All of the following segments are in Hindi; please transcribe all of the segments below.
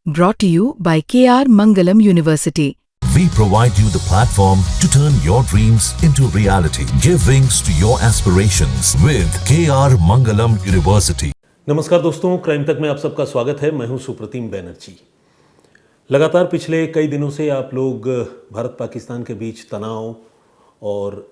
brought to you by KR Mangalam University. We provide you the platform to turn your dreams into reality. Give wings to your aspirations with KR Mangalam University. नमस्कार दोस्तों, क्राइम तक में आप सबका स्वागत है। मैं हूं सुप्रतिम बैनर्जी। लगातार पिछले कई दिनों से आप लोग भारत पाकिस्तान के बीच तनाव और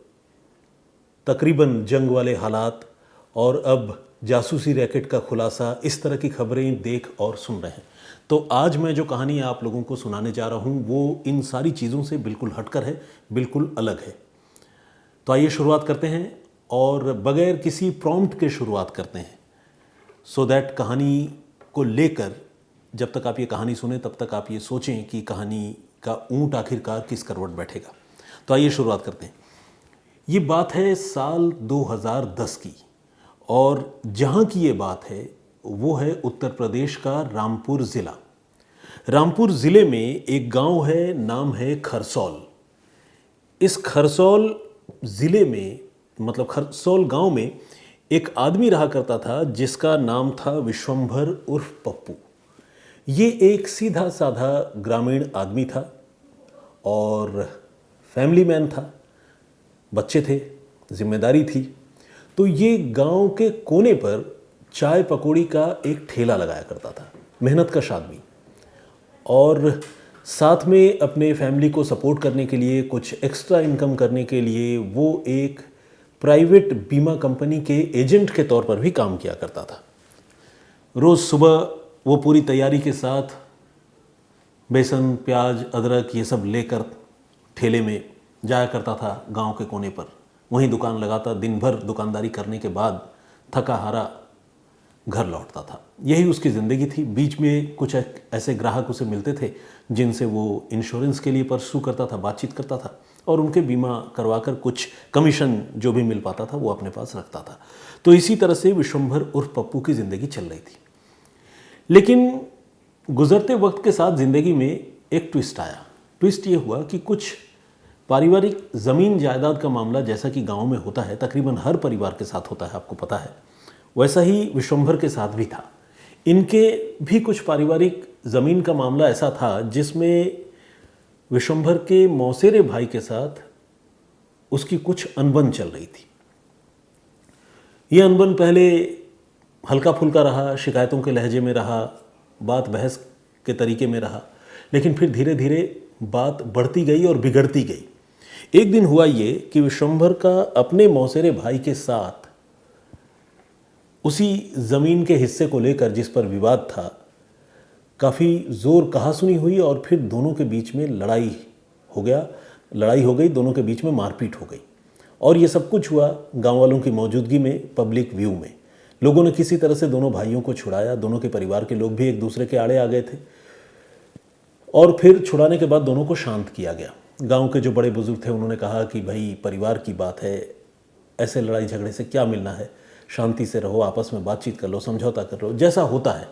तकरीबन जंग वाले हालात और अब जासूसी रैकेट का खुलासा, इस तरह की खबरें देख और सुन रहे हैं। तो आज मैं जो कहानी आप लोगों को सुनाने जा रहा हूं वो इन सारी चीज़ों से बिल्कुल हटकर है, बिल्कुल अलग है। तो आइए शुरुआत करते हैं और बगैर किसी प्रॉम्प्ट के शुरुआत करते हैं, सो दैट कहानी को लेकर जब तक आप ये कहानी सुने तब तक आप ये सोचें कि कहानी का ऊंट आखिरकार किस करवट बैठेगा। तो आइए शुरुआत करते हैं। ये बात है साल 2010 की, और जहाँ की ये बात है वो है उत्तर प्रदेश का रामपुर ज़िला। रामपुर ज़िले में एक गांव है, नाम है खरसौल। इस खरसौल ज़िले में, मतलब खरसौल गांव में एक आदमी रहा करता था जिसका नाम था विश्वंभर उर्फ पप्पू। ये एक सीधा साधा ग्रामीण आदमी था और फैमिली मैन था, बच्चे थे, जिम्मेदारी थी। तो ये गांव के कोने पर चाय पकौड़ी का एक ठेला लगाया करता था, मेहनतकश आदमी। और साथ में अपने फैमिली को सपोर्ट करने के लिए, कुछ एक्स्ट्रा इनकम करने के लिए वो एक प्राइवेट बीमा कंपनी के एजेंट के तौर पर भी काम किया करता था। रोज़ सुबह वो पूरी तैयारी के साथ बेसन, प्याज, अदरक ये सब लेकर ठेले में जाया करता था गांव के कोने पर। वहीं दुकान लगाता, दिन भर दुकानदारी करने के बाद थका हारा घर लौटता था। यही उसकी ज़िंदगी थी। बीच में कुछ ऐसे ग्राहक उसे मिलते थे जिनसे वो इंश्योरेंस के लिए परसू करता था, बातचीत करता था और उनके बीमा करवाकर कुछ कमीशन जो भी मिल पाता था वो अपने पास रखता था। तो इसी तरह से विश्वंभर उर्फ पप्पू की ज़िंदगी चल रही थी। लेकिन गुजरते वक्त के साथ ज़िंदगी में एक ट्विस्ट आया। ट्विस्ट ये हुआ कि कुछ पारिवारिक ज़मीन जायदाद का मामला, जैसा कि गाँव में होता है, तकरीबन हर परिवार के साथ होता है, आपको पता है, वैसा ही विश्वंभर के साथ भी था। इनके भी कुछ पारिवारिक ज़मीन का मामला ऐसा था जिसमें विश्वंभर के मौसेरे भाई के साथ उसकी कुछ अनबन चल रही थी। ये अनबन पहले हल्का फुल्का रहा, शिकायतों के लहजे में रहा, बात बहस के तरीके में रहा, लेकिन फिर धीरे धीरे बात बढ़ती गई और बिगड़ती गई। एक दिन हुआ ये कि विश्वंभर का अपने मौसेरे भाई के साथ उसी ज़मीन के हिस्से को लेकर, जिस पर विवाद था, काफ़ी ज़ोर कहासुनी हुई और फिर दोनों के बीच में लड़ाई हो गई, दोनों के बीच में मारपीट हो गई। और ये सब कुछ हुआ गांव वालों की मौजूदगी में, पब्लिक व्यू में। लोगों ने किसी तरह से दोनों भाइयों को छुड़ाया। दोनों के परिवार के लोग भी एक दूसरे के आड़े आ गए थे और फिर छुड़ाने के बाद दोनों को शांत किया गया। गाँव के जो बड़े बुजुर्ग थे उन्होंने कहा कि भाई, परिवार की बात है, ऐसे लड़ाई झगड़े से क्या मिलना है, शांति से रहो, आपस में बातचीत कर लो, समझौता कर लो, जैसा होता है।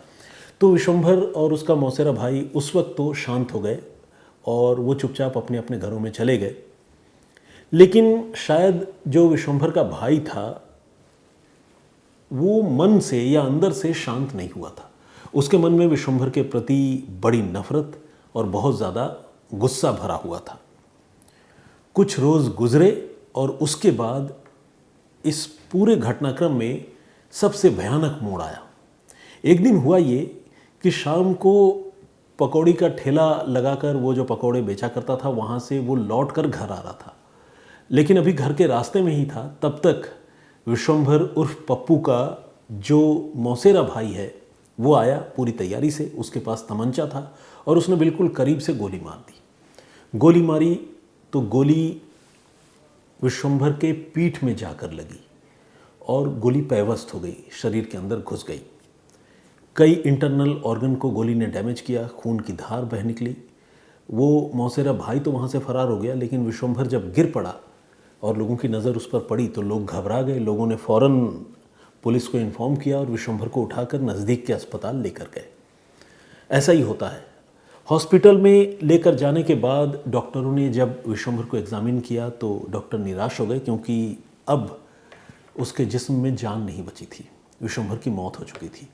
तो विश्वंभर और उसका मौसेरा भाई उस वक्त तो शांत हो गए और वो चुपचाप अपने अपने घरों में चले गए। लेकिन शायद जो विश्वंभर का भाई था वो मन से या अंदर से शांत नहीं हुआ था। उसके मन में विश्वंभर के प्रति बड़ी नफरत और बहुत ज़्यादा गुस्सा भरा हुआ था। कुछ रोज़ गुजरे और उसके बाद इस पूरे घटनाक्रम में सबसे भयानक मोड़ आया। एक दिन हुआ ये कि शाम को पकौड़ी का ठेला लगाकर वो जो पकौड़े बेचा करता था वहाँ से वो लौट कर घर आ रहा था। लेकिन अभी घर के रास्ते में ही था, तब तक विश्वंभर उर्फ पप्पू का जो मौसेरा भाई है वो आया पूरी तैयारी से। उसके पास तमंचा था और उसने बिल्कुल करीब से गोली मार दी। गोली मारी तो गोली विश्वंभर के पीठ में जाकर लगी और गोली पैवस्त हो गई, शरीर के अंदर घुस गई। कई इंटरनल ऑर्गन को गोली ने डैमेज किया, खून की धार बह निकली। वो मौसेरा भाई तो वहाँ से फरार हो गया, लेकिन विश्वंभर जब गिर पड़ा और लोगों की नज़र उस पर पड़ी तो लोग घबरा गए। लोगों ने फ़ौरन पुलिस को इन्फॉर्म किया और विश्वंभर को उठाकर नज़दीक के अस्पताल लेकर गए। ऐसा ही होता है। हॉस्पिटल में लेकर जाने के बाद डॉक्टरों ने जब विश्वंभर को एग्ज़ामिन किया तो डॉक्टर निराश हो गए, क्योंकि अब उसके जिस्म में जान नहीं बची थी, विश्वंभर की मौत हो चुकी थी।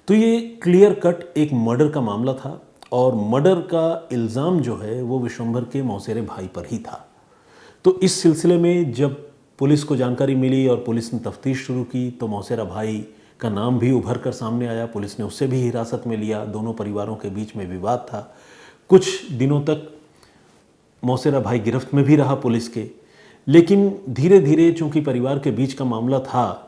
तो ये क्लियर कट एक मर्डर का मामला था और मर्डर का इल्ज़ाम जो है वो विश्वंभर के मौसेरे भाई पर ही था। तो इस सिलसिले में जब पुलिस को जानकारी मिली और पुलिस ने तफ्तीश शुरू की तो मौसेरा भाई का नाम भी उभर कर सामने आया। पुलिस ने उससे भी हिरासत में लिया। दोनों परिवारों के बीच में विवाद था। कुछ दिनों तक मौसेरा भाई गिरफ्त में भी रहा पुलिस के, लेकिन धीरे धीरे चूंकि परिवार के बीच का मामला था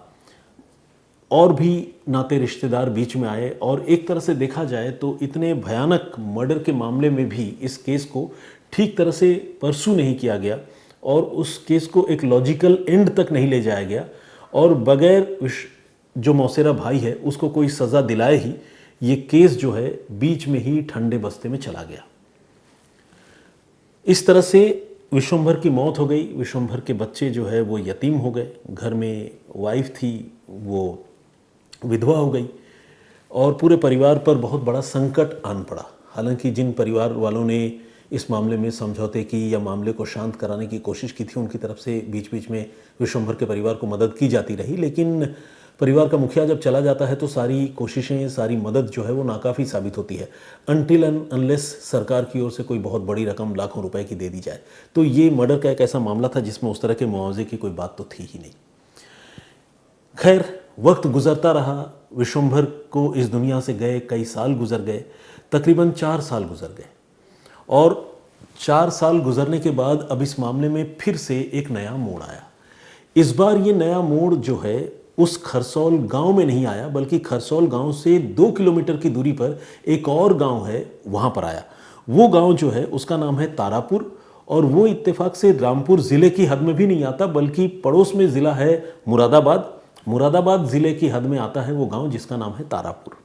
और भी नाते रिश्तेदार बीच में आए, और एक तरह से देखा जाए तो इतने भयानक मर्डर के मामले में भी इस केस को ठीक तरह से परसू नहीं किया गया और उस केस को एक लॉजिकल एंड तक नहीं ले जाया गया, और बगैर जो मौसेरा भाई है उसको कोई सज़ा दिलाए ही ये केस जो है बीच में ही ठंडे बस्ते में चला गया। इस तरह से विश्वंभर की मौत हो गई। विश्वंभर के बच्चे जो है वो यतीम हो गए। घर में वाइफ थी वो विधवा हो गई और पूरे परिवार पर बहुत बड़ा संकट आन पड़ा। हालांकि जिन परिवार वालों ने इस मामले में समझौते की या मामले को शांत कराने की कोशिश की थी, उनकी तरफ से बीच बीच में विश्वंभर के परिवार को मदद की जाती रही, लेकिन परिवार का मुखिया जब चला जाता है तो सारी कोशिशें, सारी मदद जो है वो नाकाफ़ी साबित होती है, अनटिल एंड अनलेस सरकार की ओर से कोई बहुत बड़ी रकम लाखों रुपए की दे दी जाए। तो ये मर्डर का एक ऐसा मामला था जिसमें उस तरह के मुआवजे की कोई बात तो थी ही नहीं। खैर, वक्त गुजरता रहा। विश्वंभर को इस दुनिया से गए कई साल गुजर गए, तकरीबन 4 साल गुजर गए, और 4 साल गुजरने के बाद अब इस मामले में फिर से एक नया मोड़ आया। इस बार ये नया मोड़ जो है उस खरसौल गांव में नहीं आया, बल्कि खरसौल गांव से 2 किलोमीटर की दूरी पर एक और गांव है, वहां पर आया। वो गांव जो है उसका नाम है तारापुर, और वो इत्तेफाक से रामपुर ज़िले की हद में भी नहीं आता, बल्कि पड़ोस में ज़िला है मुरादाबाद। मुरादाबाद ज़िले की हद में आता है वो गांव जिसका नाम है तारापुर।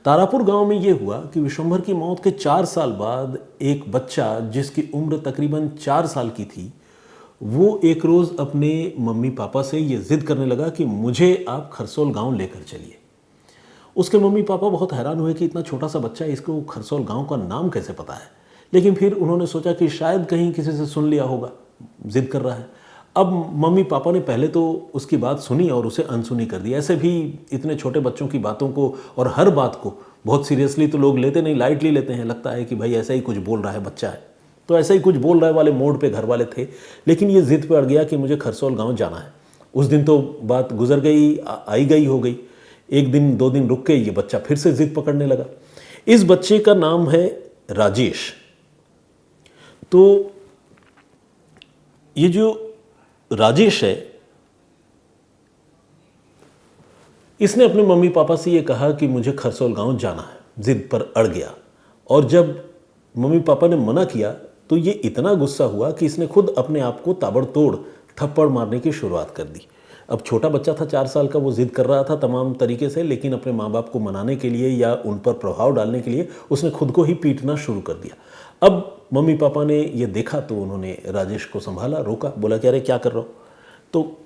तारापुर गांव में ये हुआ कि विश्वंभर की मौत के 4 साल बाद एक बच्चा जिसकी उम्र तकरीबन 4 साल की थी, वो एक रोज़ अपने मम्मी पापा से ये ज़िद करने लगा कि मुझे आप खरसौल गांव लेकर चलिए। उसके मम्मी पापा बहुत हैरान हुए कि इतना छोटा सा बच्चा, इसको खरसौल गांव का नाम कैसे पता है। लेकिन फिर उन्होंने सोचा कि शायद कहीं किसी से सुन लिया होगा, ज़िद कर रहा है। अब मम्मी पापा ने पहले तो उसकी बात सुनी और उसे अनसुनी कर दी। ऐसे भी इतने छोटे बच्चों की बातों को और हर बात को बहुत सीरियसली तो लोग लेते नहीं, लाइटली लेते हैं। लगता है कि भाई ऐसा ही कुछ बोल रहा है बच्चा है, तो ऐसा ही कुछ बोल रहा है वाले मोड पे घर वाले थे। लेकिन ये जिद पे अड़ गया कि मुझे खरसौल गांव जाना है। उस दिन तो बात गुजर गई, आई गई हो गई। एक दिन 2 दिन रुक के ये बच्चा फिर से जिद पकड़ने लगा। इस बच्चे का नाम है राजेश। तो ये जो राजेश है, इसने अपने मम्मी पापा से ये कहा कि मुझे खरसौल गांव जाना है। जिद पर अड़ गया, और जब मम्मी पापा ने मना किया तो ये इतना गुस्सा हुआ कि इसने खुद अपने आप को ताबड़तोड़ थप्पड़ मारने की शुरुआत कर दी। अब छोटा बच्चा था 4 साल का, वो जिद कर रहा था तमाम तरीके से, लेकिन अपने माँ बाप को मनाने के लिए या उन पर प्रभाव डालने के लिए उसने खुद को ही पीटना शुरू कर दिया। अब मम्मी पापा ने ये देखा तो उन्होंने राजेश को संभाला, रोका, बोला कि अरे क्या कर रहे हो। तो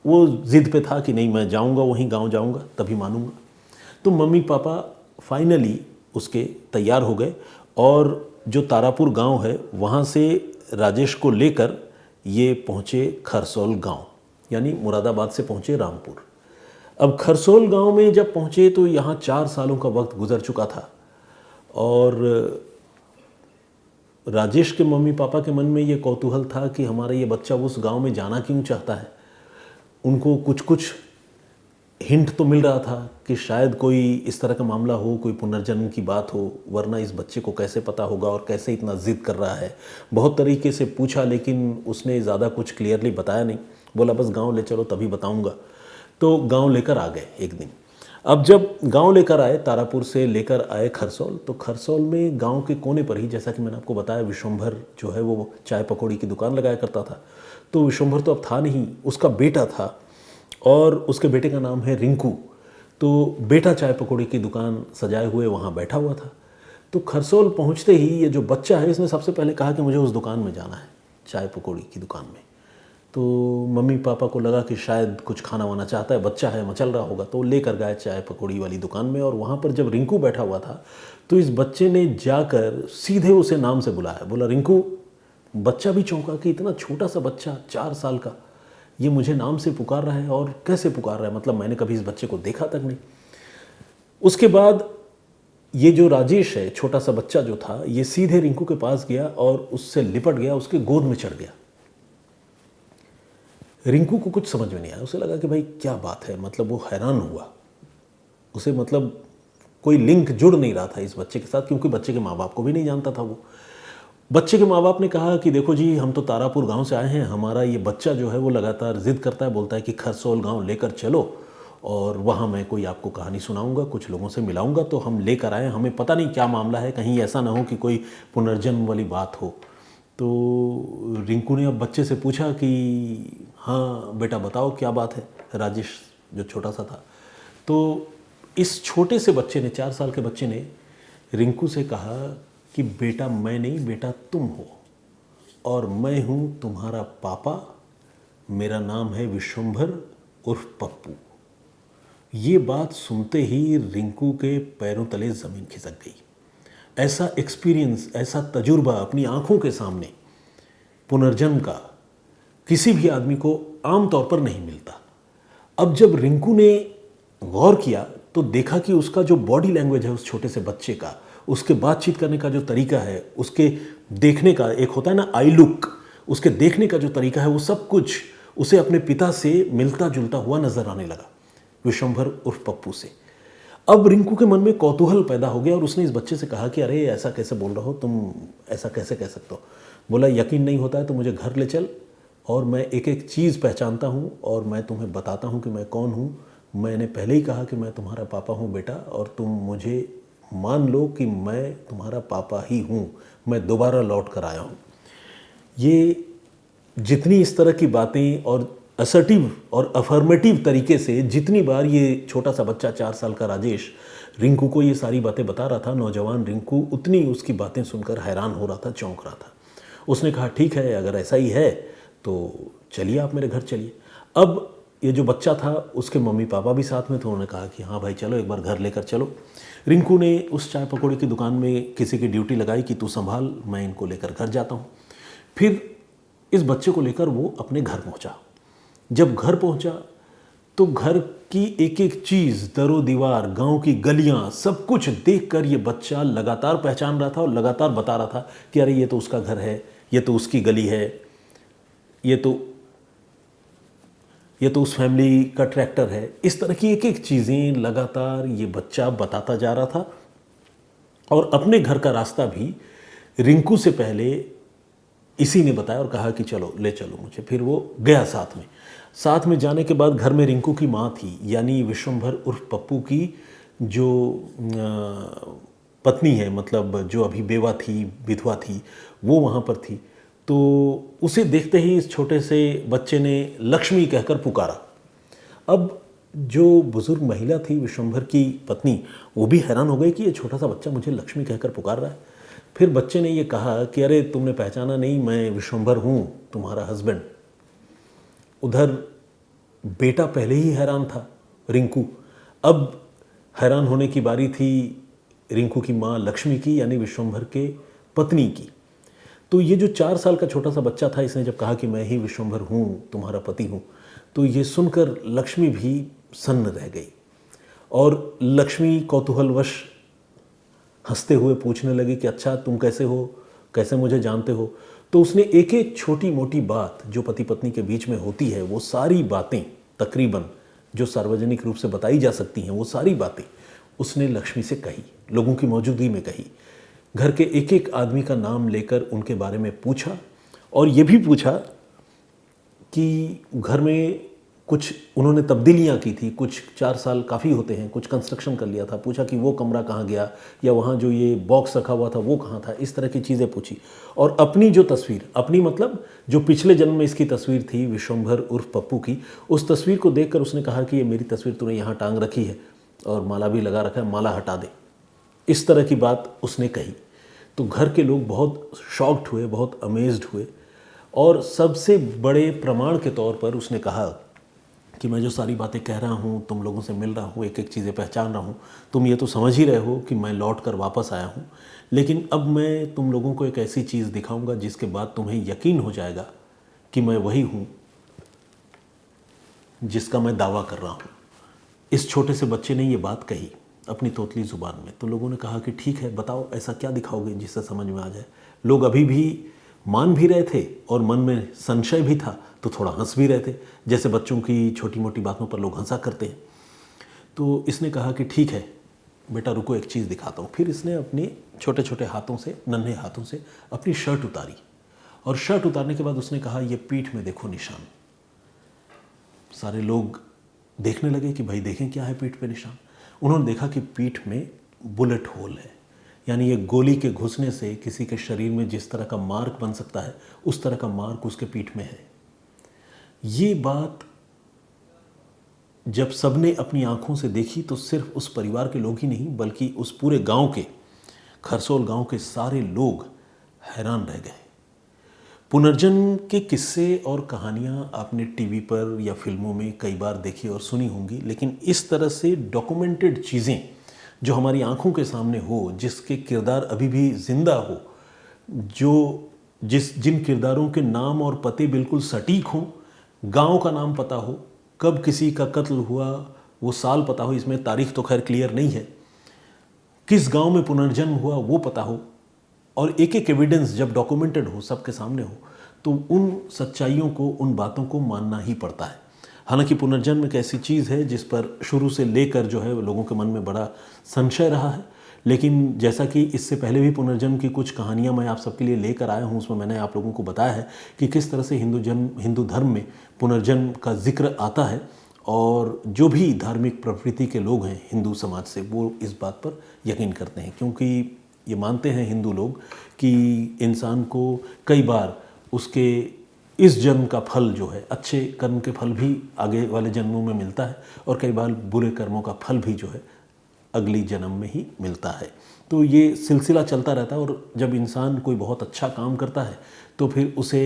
वो जिद पे था कि नहीं, मैं जाऊंगा, वहीं गांव जाऊंगा तभी मानूंगा। तो मम्मी पापा फाइनली उसके तैयार हो गए और जो तारापुर गांव है वहाँ से राजेश को लेकर ये पहुँचे खरसौल गांव, यानी मुरादाबाद से पहुँचे रामपुर। अब खरसौल गांव में जब पहुँचे तो यहाँ 4 सालों का वक्त गुजर चुका था, और राजेश के मम्मी पापा के मन में ये कौतूहल था कि हमारा ये बच्चा उस गांव में जाना क्यों चाहता है। उनको कुछ कुछ हिंट तो मिल रहा था कि शायद कोई इस तरह का मामला हो, कोई पुनर्जन्म की बात हो, वरना इस बच्चे को कैसे पता होगा और कैसे इतना जिद कर रहा है। बहुत तरीके से पूछा, लेकिन उसने ज़्यादा कुछ क्लियरली बताया नहीं। बोला बस गांव ले चलो तभी बताऊंगा। तो गांव लेकर आ गए एक दिन। अब जब गांव लेकर आए, तारापुर से लेकर आए खरसौल, तो खरसौल में गांव के कोने पर ही, जैसा कि मैंने आपको बताया, विश्वंभर जो है वो चाय पकौड़ी की दुकान लगाया करता था। तो विश्वंभर तो अब था नहीं, उसका बेटा था, और उसके बेटे का नाम है रिंकू। तो बेटा चाय पकौड़ी की दुकान सजाए हुए वहाँ बैठा हुआ था। तो खरसौल पहुँचते ही ये जो बच्चा है, इसने सबसे पहले कहा कि मुझे उस दुकान में जाना है, चाय पकौड़ी की दुकान में। तो मम्मी पापा को लगा कि शायद कुछ खाना वाना चाहता है, बच्चा है, मचल रहा होगा, तो लेकर गए चाय पकौड़ी वाली दुकान में। और वहाँ पर जब रिंकू बैठा हुआ था तो इस बच्चे ने जाकर सीधे उसे नाम से बुलाया, बोला रिंकू। बच्चा भी चौंका कि इतना छोटा सा बच्चा 4 साल का, ये मुझे नाम से पुकार रहा है, और कैसे पुकार रहा है, मतलब मैंने कभी इस बच्चे को देखा तक नहीं। उसके बाद ये जो राजेश है, छोटा सा बच्चा जो था, ये सीधे रिंकू के पास गया और उससे लिपट गया, उसके गोद में चढ़ गया। रिंकू को कुछ समझ में नहीं आया, उसे लगा कि भाई क्या बात है, मतलब वो हैरान हुआ। उसे मतलब कोई लिंक जुड़ नहीं रहा था इस बच्चे के साथ, क्योंकि बच्चे के माँ बाप को भी नहीं जानता था वो। बच्चे के माँ बाप ने कहा कि देखो जी, हम तो तारापुर गांव से आए हैं, हमारा ये बच्चा जो है वो लगातार जिद करता है, बोलता है कि खरसोल गांव लेकर चलो और वहाँ मैं कोई आपको कहानी सुनाऊंगा, कुछ लोगों से मिलाऊंगा, तो हम लेकर आए। हमें पता नहीं क्या मामला है, कहीं ऐसा ना हो कि कोई पुनर्जन्म वाली बात हो। तो रिंकू ने अब बच्चे से पूछा कि हाँ बेटा बताओ क्या बात है। राजेश जो छोटा सा था, तो इस छोटे से बच्चे ने, 4 साल के बच्चे ने रिंकू से कहा कि बेटा मैं नहीं, बेटा तुम हो, और मैं हूँ तुम्हारा पापा, मेरा नाम है विश्वंभर उर्फ पप्पू। ये बात सुनते ही रिंकू के पैरों तले ज़मीन खिसक गई। ऐसा एक्सपीरियंस, ऐसा तजुर्बा अपनी आंखों के सामने पुनर्जन्म का किसी भी आदमी को आम तौर पर नहीं मिलता। अब जब रिंकू ने गौर किया तो देखा कि उसका जो बॉडी लैंग्वेज है उस छोटे से बच्चे का, उसके बातचीत करने का जो तरीका है, उसके देखने का, एक होता है ना आई लुक, उसके देखने का जो तरीका है, वो सब कुछ उसे अपने पिता से मिलता जुलता हुआ नजर आने लगा, विश्वंभर उर्फ पप्पू से। अब रिंकू के मन में कौतूहल पैदा हो गया और उसने इस बच्चे से कहा कि अरे ऐसा कैसे बोल रहे हो तुम, ऐसा कैसे कह सकते हो। बोला यकीन नहीं होता है तो मुझे घर ले चल और मैं एक एक चीज़ पहचानता हूँ और मैं तुम्हें बताता हूँ कि मैं कौन हूँ। मैंने पहले ही कहा कि मैं तुम्हारा पापा हूँ बेटा, और तुम मुझे मान लो कि मैं तुम्हारा पापा ही हूँ, मैं दोबारा लौट कर आया हूँ। ये जितनी इस तरह की बातें और असर्टिव और अफर्मेटिव तरीके से जितनी बार ये छोटा सा बच्चा 4 साल का राजेश रिंकू को ये सारी बातें बता रहा था, नौजवान रिंकू उतनी उसकी बातें सुनकर हैरान हो रहा था, चौंक रहा था। उसने कहा ठीक है, अगर ऐसा ही है तो चलिए आप मेरे घर चलिए। अब ये जो बच्चा था उसके मम्मी पापा भी साथ में थे, उन्होंने कहा कि हाँ भाई चलो एक बार घर लेकर चलो। रिंकू ने उस चाय पकौड़े की दुकान में किसी की ड्यूटी लगाई कि तू संभाल, मैं इनको लेकर घर जाता हूँ। फिर इस बच्चे को लेकर वो अपने घर पहुँचा। जब घर पहुँचा तो घर की एक एक चीज़, दरो दीवार, गांव की गलियां, सब कुछ देखकर ये बच्चा लगातार पहचान रहा था और लगातार बता रहा था कि अरे ये तो उसका घर है, ये तो उसकी गली है, ये तो उस फैमिली का ट्रैक्टर है। इस तरह की एक एक चीज़ें लगातार ये बच्चा बताता जा रहा था और अपने घर का रास्ता भी रिंकू से पहले इसी ने बताया और कहा कि चलो ले चलो मुझे। फिर वो गया साथ में जाने के बाद घर में रिंकू की माँ थी, यानी विश्वंभर उर्फ पप्पू की जो पत्नी है, मतलब जो अभी बेवा थी, विधवा थी, वो वहाँ पर थी। तो उसे देखते ही इस छोटे से बच्चे ने लक्ष्मी कहकर पुकारा। अब जो बुजुर्ग महिला थी विश्वंभर की पत्नी, वो भी हैरान हो गई कि ये छोटा सा बच्चा मुझे लक्ष्मी कहकर पुकार रहा है। फिर बच्चे ने ये कहा कि अरे तुमने पहचाना नहीं, मैं विश्वंभर हूँ, तुम्हारा हस्बैंड। उधर बेटा पहले ही हैरान था, रिंकू। अब हैरान होने की बारी थी रिंकू की माँ लक्ष्मी की, यानी विश्वंभर के पत्नी की। तो ये जो 4 साल का छोटा सा बच्चा था, इसने जब कहा कि मैं ही विश्वंभर हूँ, तुम्हारा पति हूँ, तो ये सुनकर लक्ष्मी भी सन्न रह गई और लक्ष्मी कौतूहलवश हंसते हुए पूछने लगी कि अच्छा तुम कैसे हो, कैसे मुझे जानते हो। तो उसने एक एक छोटी मोटी बात जो पति पत्नी के बीच में होती है, वो सारी बातें तकरीबन जो सार्वजनिक रूप से बताई जा सकती हैं, वो सारी बातें उसने लक्ष्मी से कही, लोगों की मौजूदगी में कही। घर के एक एक आदमी का नाम लेकर उनके बारे में पूछा और ये भी पूछा कि घर में कुछ उन्होंने तब्दीलियाँ की थी, कुछ 4 साल काफ़ी होते हैं, कुछ कंस्ट्रक्शन कर लिया था। पूछा कि वो कमरा कहाँ गया, या वहाँ जो ये बॉक्स रखा हुआ था वो कहाँ था। इस तरह की चीज़ें पूछी और अपनी जो तस्वीर, अपनी मतलब जो पिछले जन्म में इसकी तस्वीर थी विश्वंभर उर्फ पप्पू की, उस तस्वीर को देखकर उसने कहा कि ये मेरी तस्वीर तूने यहाँ टांग रखी है और माला भी लगा रखा है, माला हटा दे। इस तरह की बात उसने कही। तो घर के लोग बहुत शॉक्ड हुए, बहुत अमेज्ड हुए और सबसे बड़े प्रमाण के तौर पर उसने कहा कि मैं जो सारी बातें कह रहा हूँ, तुम लोगों से मिल रहा हूँ, एक एक चीज़ें पहचान रहा हूँ, तुम ये तो समझ ही रहे हो कि मैं लौट कर वापस आया हूँ, लेकिन अब मैं तुम लोगों को एक ऐसी चीज़ दिखाऊंगा जिसके बाद तुम्हें यकीन हो जाएगा कि मैं वही हूँ जिसका मैं दावा कर रहा हूँ। इस छोटे से बच्चे ने ये बात कही अपनी तोतली ज़ुबान में। तो लोगों ने कहा कि ठीक है, बताओ ऐसा क्या दिखाओगे जिससे समझ में आ जाए। लोग अभी भी मान भी रहे थे और मन में संशय भी था, तो थोड़ा हंस भी रहे थे, जैसे बच्चों की छोटी मोटी बातों पर लोग हंसा करते हैं। तो इसने कहा कि ठीक है बेटा, रुको एक चीज़ दिखाता हूँ। फिर इसने अपने छोटे छोटे हाथों से, नन्हे हाथों से अपनी शर्ट उतारी, और शर्ट उतारने के बाद उसने कहा, ये पीठ में देखो निशान। सारे लोग देखने लगे कि भाई देखें क्या है पीठ पे निशान। उन्होंने देखा कि पीठ में बुलेट होल है, यानी ये गोली के घुसने से किसी के शरीर में जिस तरह का मार्क बन सकता है, उस तरह का मार्क उसके पीठ में है। ये बात जब सबने अपनी आंखों से देखी तो सिर्फ उस परिवार के लोग ही नहीं, बल्कि उस पूरे गांव के, खरसोल गांव के सारे लोग हैरान रह गए। पुनर्जन्म के किस्से और कहानियाँ आपने टीवी पर या फिल्मों में कई बार देखी और सुनी होंगी, लेकिन इस तरह से डॉक्यूमेंटेड चीज़ें जो हमारी आंखों के सामने हो, जिसके किरदार अभी भी जिंदा हो, जिन किरदारों के नाम और पते बिल्कुल सटीक हों, गांव का नाम पता हो, कब किसी का कत्ल हुआ वो साल पता हो, इसमें तारीख तो खैर क्लियर नहीं है, किस गांव में पुनर्जन्म हुआ वो पता हो, और एक एक एविडेंस जब डॉक्यूमेंटेड हो, सबके सामने हो, तो उन सच्चाइयों को, उन बातों को मानना ही पड़ता है। हालांकि पुनर्जन्म एक ऐसी चीज़ है जिस पर शुरू से लेकर जो है लोगों के मन में बड़ा संशय रहा है, लेकिन जैसा कि इससे पहले भी पुनर्जन्म की कुछ कहानियां मैं आप सबके लिए लेकर आया हूं, उसमें मैंने आप लोगों को बताया है कि किस तरह से हिंदू धर्म में पुनर्जन्म का जिक्र आता है, और जो भी धार्मिक प्रवृत्ति के लोग हैं हिंदू समाज से, वो इस बात पर यकीन करते हैं, क्योंकि ये मानते हैं हिंदू लोग कि इंसान को कई बार उसके इस जन्म का फल जो है, अच्छे कर्म के फल भी आगे वाले जन्मों में मिलता है, और कई बार बुरे कर्मों का फल भी जो है अगली जन्म में ही मिलता है। तो ये सिलसिला चलता रहता है, और जब इंसान कोई बहुत अच्छा काम करता है तो फिर उसे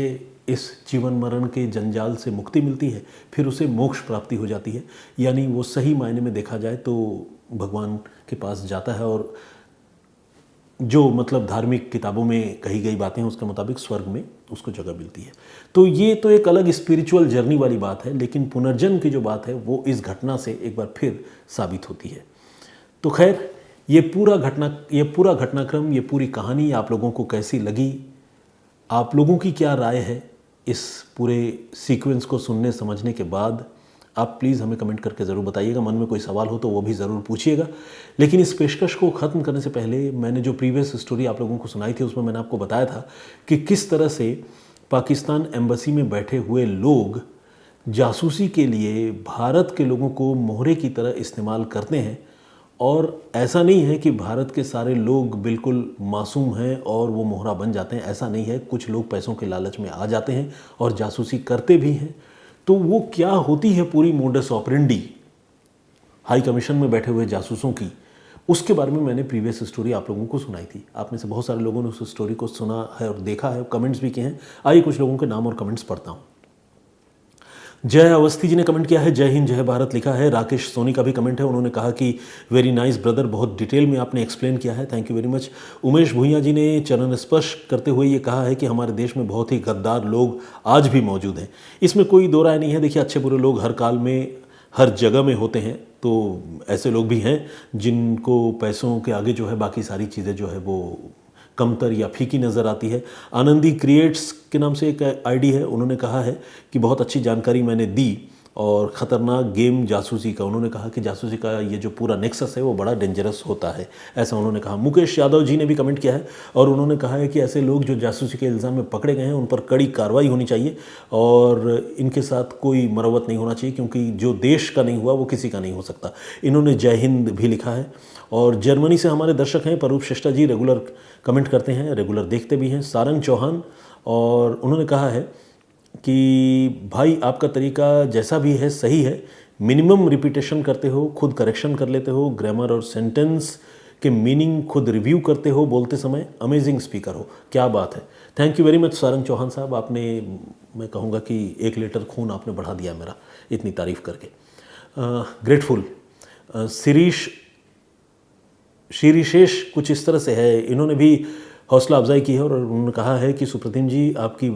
इस जीवन मरण के जंजाल से मुक्ति मिलती है, फिर उसे मोक्ष प्राप्ति हो जाती है, यानी वो सही मायने में देखा जाए तो भगवान के पास जाता है, और जो मतलब धार्मिक किताबों में कही गई बातें हैं उसके मुताबिक स्वर्ग में उसको जगह मिलती है। तो ये तो एक अलग स्पिरिचुअल जर्नी वाली बात है, लेकिन पुनर्जन्म की जो बात है वो इस घटना से एक बार फिर साबित होती है। तो खैर, ये पूरा घटनाक्रम, ये पूरी कहानी आप लोगों को कैसी लगी, आप लोगों की क्या राय है इस पूरे सीक्वेंस को सुनने समझने के बाद, आप प्लीज़ हमें कमेंट करके ज़रूर बताइएगा। मन में कोई सवाल हो तो वो भी ज़रूर पूछिएगा। लेकिन इस पेशकश को ख़त्म करने से पहले मैंने जो प्रीवियस स्टोरी आप लोगों को सुनाई थी, उसमें मैंने आपको बताया था कि किस तरह से पाकिस्तान एम्बेसी में बैठे हुए लोग जासूसी के लिए भारत के लोगों को मोहरे की तरह इस्तेमाल करते हैं, और ऐसा नहीं है कि भारत के सारे लोग बिल्कुल मासूम हैं और वो मोहरा बन जाते हैं, ऐसा नहीं है। कुछ लोग पैसों के लालच में आ जाते हैं और जासूसी करते भी हैं। तो वो क्या होती है पूरी मोडस ऑपरेंडी हाई कमीशन में बैठे हुए जासूसों की, उसके बारे में मैंने प्रीवियस स्टोरी आप लोगों को सुनाई थी। आप में से बहुत सारे लोगों ने उस स्टोरी को सुना है और देखा है, कमेंट्स भी किए हैं। आइए कुछ लोगों के नाम और कमेंट्स पढ़ता हूँ। जय अवस्थी जी ने कमेंट किया है, जय हिंद जय भारत लिखा है। राकेश सोनी का भी कमेंट है, उन्होंने कहा कि वेरी नाइस ब्रदर, बहुत डिटेल में आपने एक्सप्लेन किया है, thank you very much. Umesh Bhuiya ji ने चरण स्पर्श करते हुए ये कहा है कि हमारे देश में बहुत ही गद्दार लोग आज भी मौजूद हैं। इसमें कोई दो राय नहीं है। देखिए, अच्छे बुरे लोग हर काल में हर जगह में होते हैं, तो ऐसे लोग भी हैं जिनको पैसों के आगे जो है बाकी सारी चीज़ें जो है वो कमतर या फीकी नज़र आती है। आनंदी क्रिएट्स के नाम से एक आईडी है, उन्होंने कहा है कि बहुत अच्छी जानकारी मैंने दी, और ख़तरनाक गेम जासूसी का, उन्होंने कहा कि जासूसी का ये जो पूरा नेक्सस है वो बड़ा डेंजरस होता है, ऐसा उन्होंने कहा। मुकेश यादव जी ने भी कमेंट किया है, और उन्होंने कहा है कि ऐसे लोग जो जासूसी के इल्ज़ाम में पकड़े गए हैं उन पर कड़ी कार्रवाई होनी चाहिए, और इनके साथ कोई मरवत नहीं होना चाहिए, क्योंकि जो देश का नहीं हुआ वो किसी का नहीं हो सकता। इन्होंने जय हिंद भी लिखा है। और जर्मनी से हमारे दर्शक हैं परूप श्रेष्ठा जी, रेगुलर कमेंट करते हैं, रेगुलर देखते भी हैं, सारंग चौहान, और उन्होंने कहा है कि भाई आपका तरीका जैसा भी है सही है, मिनिमम रिपीटेशन करते हो, खुद करेक्शन कर लेते हो, ग्रामर और सेंटेंस के मीनिंग खुद रिव्यू करते हो बोलते समय, अमेजिंग स्पीकर हो, क्या बात है। Thank you very much Sarang Chauhan साहब, आपने, मैं कहूँगा कि 1 लीटर खून आपने बढ़ा दिया मेरा इतनी तारीफ़ करके, ग्रेटफुल। श्रीशेष कुछ इस तरह से है, इन्होंने भी हौसला अफजाई की है, और उन्होंने कहा है कि सुप्रतिम जी आपकी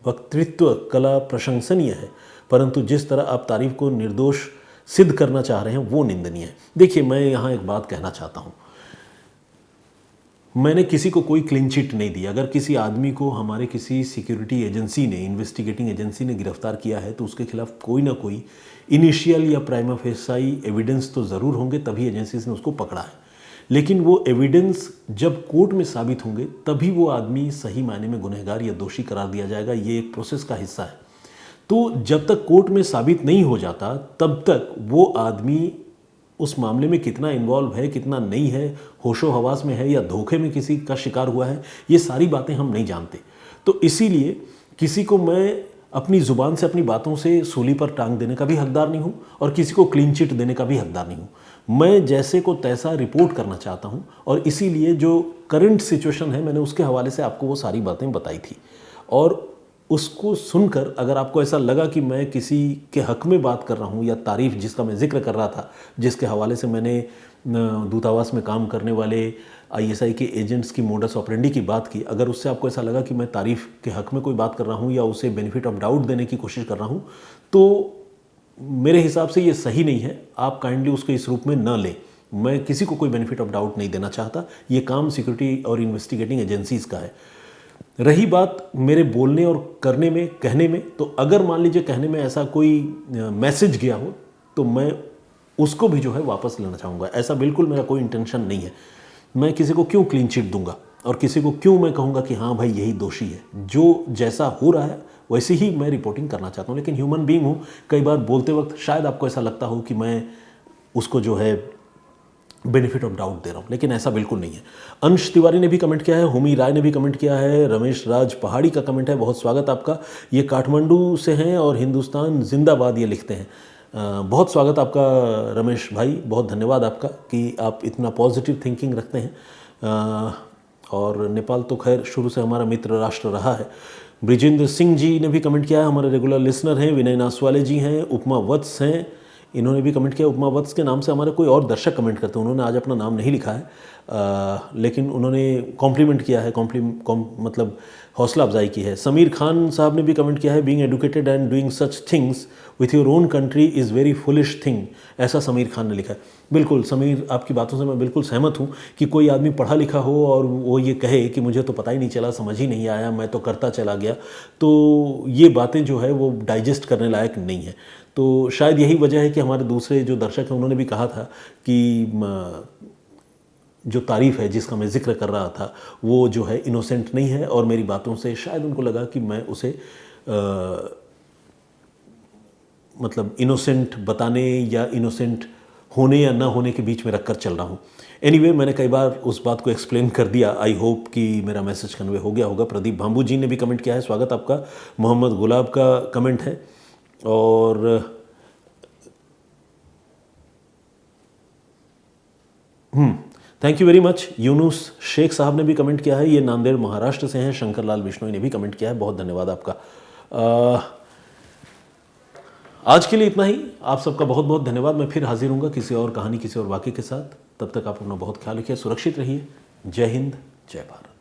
वक्तृत्व कला प्रशंसनीय है, परंतु जिस तरह आप तारीफ को निर्दोष सिद्ध करना चाह रहे हैं वो निंदनीय है। देखिए, मैं यहाँ एक बात कहना चाहता हूँ, मैंने किसी को कोई क्लीन चिट नहीं दी। अगर किसी आदमी को हमारे किसी सिक्योरिटी एजेंसी ने, इन्वेस्टिगेटिंग एजेंसी ने गिरफ्तार किया है तो उसके खिलाफ कोई ना कोई इनिशियल या प्राइमा फेसाई एविडेंस तो ज़रूर होंगे, तभी एजेंसीज ने उसको पकड़ा है। लेकिन वो एविडेंस जब कोर्ट में साबित होंगे तभी वो आदमी सही मायने में गुनहगार या दोषी करार दिया जाएगा। ये एक प्रोसेस का हिस्सा है। तो जब तक कोर्ट में साबित नहीं हो जाता तब तक वो आदमी उस मामले में कितना इन्वॉल्व है, कितना नहीं है, होशो हवास में है या धोखे में किसी का शिकार हुआ है, ये सारी बातें हम नहीं जानते। तो इसीलिए किसी को मैं अपनी ज़ुबान से, अपनी बातों से सूली पर टांग देने का भी हकदार नहीं हूँ और किसी को क्लीन चिट देने का भी हकदार नहीं हूँ। मैं जैसे को तैसा रिपोर्ट करना चाहता हूँ और इसीलिए जो करंट सिचुएशन है मैंने उसके हवाले से आपको वो सारी बातें बताई थी। और उसको सुनकर अगर आपको ऐसा लगा कि मैं किसी के हक में बात कर रहा हूँ या तारीफ़ जिसका मैं जिक्र कर रहा था, जिसके हवाले से मैंने दूतावास में काम करने वाले आईएसआई के एजेंट्स की मोडस ऑपरेंडी की बात की, अगर उससे आपको ऐसा लगा कि मैं तारीफ़ के हक में कोई बात कर रहा हूँ या उसे बेनिफिट ऑफ डाउट देने की कोशिश कर रहा हूँ, तो मेरे हिसाब से ये सही नहीं है। आप काइंडली उसको इस रूप में न लें। मैं किसी को कोई बेनिफिट ऑफ डाउट नहीं देना चाहता। ये काम सिक्योरिटी और इन्वेस्टिगेटिंग एजेंसीज़ का है। रही बात मेरे बोलने और करने में, कहने में, तो अगर मान लीजिए कहने में ऐसा कोई मैसेज गया हो तो मैं उसको भी जो है वापस लेना चाहूँगा। ऐसा बिल्कुल मेरा कोई इंटेंशन नहीं है। मैं किसी को क्यों क्लीन चिट दूंगा और किसी को क्यों मैं कहूँगा कि हाँ भाई यही दोषी है। जो जैसा हो रहा है वैसे ही मैं रिपोर्टिंग करना चाहता हूँ। लेकिन ह्यूमन बीइंग हूँ, कई बार बोलते वक्त शायद आपको ऐसा लगता हो कि मैं उसको जो है बेनिफिट ऑफ डाउट दे रहा हूँ, लेकिन ऐसा बिल्कुल नहीं है। अंश तिवारी ने भी कमेंट किया है, हुमी राय ने भी कमेंट किया है, रमेश राज पहाड़ी का कमेंट है, बहुत स्वागत आपका। ये काठमांडू से हैं और हिंदुस्तान जिंदाबाद ये लिखते हैं। बहुत स्वागत आपका रमेश भाई, बहुत धन्यवाद आपका कि आप इतना पॉजिटिव थिंकिंग रखते हैं। और नेपाल तो खैर शुरू से हमारा मित्र राष्ट्र रहा है। ब्रिजेंद्र सिंह जी ने भी कमेंट किया है, हमारे रेगुलर लिसनर हैं। विनय नासवाले जी हैं, उपमा वत्स हैं, इन्होंने भी कमेंट किया। उपमा वत्स के नाम से हमारे कोई और दर्शक कमेंट करते हैं, उन्होंने आज अपना नाम नहीं लिखा है, लेकिन उन्होंने कॉम्प्लीमेंट किया है, मतलब हौसला अफजाई की है। समीर खान साहब ने भी कमेंट किया है, being educated and doing such things with your own country is very foolish thing, ऐसा समीर खान ने लिखा है। बिल्कुल समीर, आपकी बातों से मैं बिल्कुल सहमत हूँ कि कोई आदमी पढ़ा लिखा हो और वो ये कहे कि मुझे तो पता ही नहीं चला, समझ ही नहीं आया, मैं तो करता चला गया, तो ये बातें जो है वो डाइजेस्ट करने लायक नहीं है। तो शायद यही वजह है कि हमारे दूसरे जो दर्शक हैं उन्होंने भी कहा था कि जो तारीफ़ है जिसका मैं जिक्र कर रहा था वो जो है इनोसेंट नहीं है, और मेरी बातों से शायद उनको लगा कि मैं उसे मतलब इनोसेंट बताने या इनोसेंट होने या ना होने के बीच में रखकर चल रहा हूँ। एनीवे, मैंने कई बार उस बात को एक्सप्लेन कर दिया। आई होप कि मेरा मैसेज कन्वे हो गया होगा। प्रदीप भांबू जी ने भी कमेंट किया है, स्वागत आपका। मोहम्मद गुलाब का कमेंट है और thank you very much. Yunus Sheikh साहब ने भी कमेंट किया है, ये नांदेड़ महाराष्ट्र से हैं। शंकर लाल बिश्नोई ने भी कमेंट किया है, बहुत धन्यवाद आपका। आज के लिए इतना ही। आप सबका बहुत बहुत धन्यवाद। मैं फिर हाजिर हूँगा किसी और कहानी, किसी और वाक़े के साथ। तब तक आप अपना बहुत ख्याल रखिए, सुरक्षित रहिए। जय हिंद, जय भारत।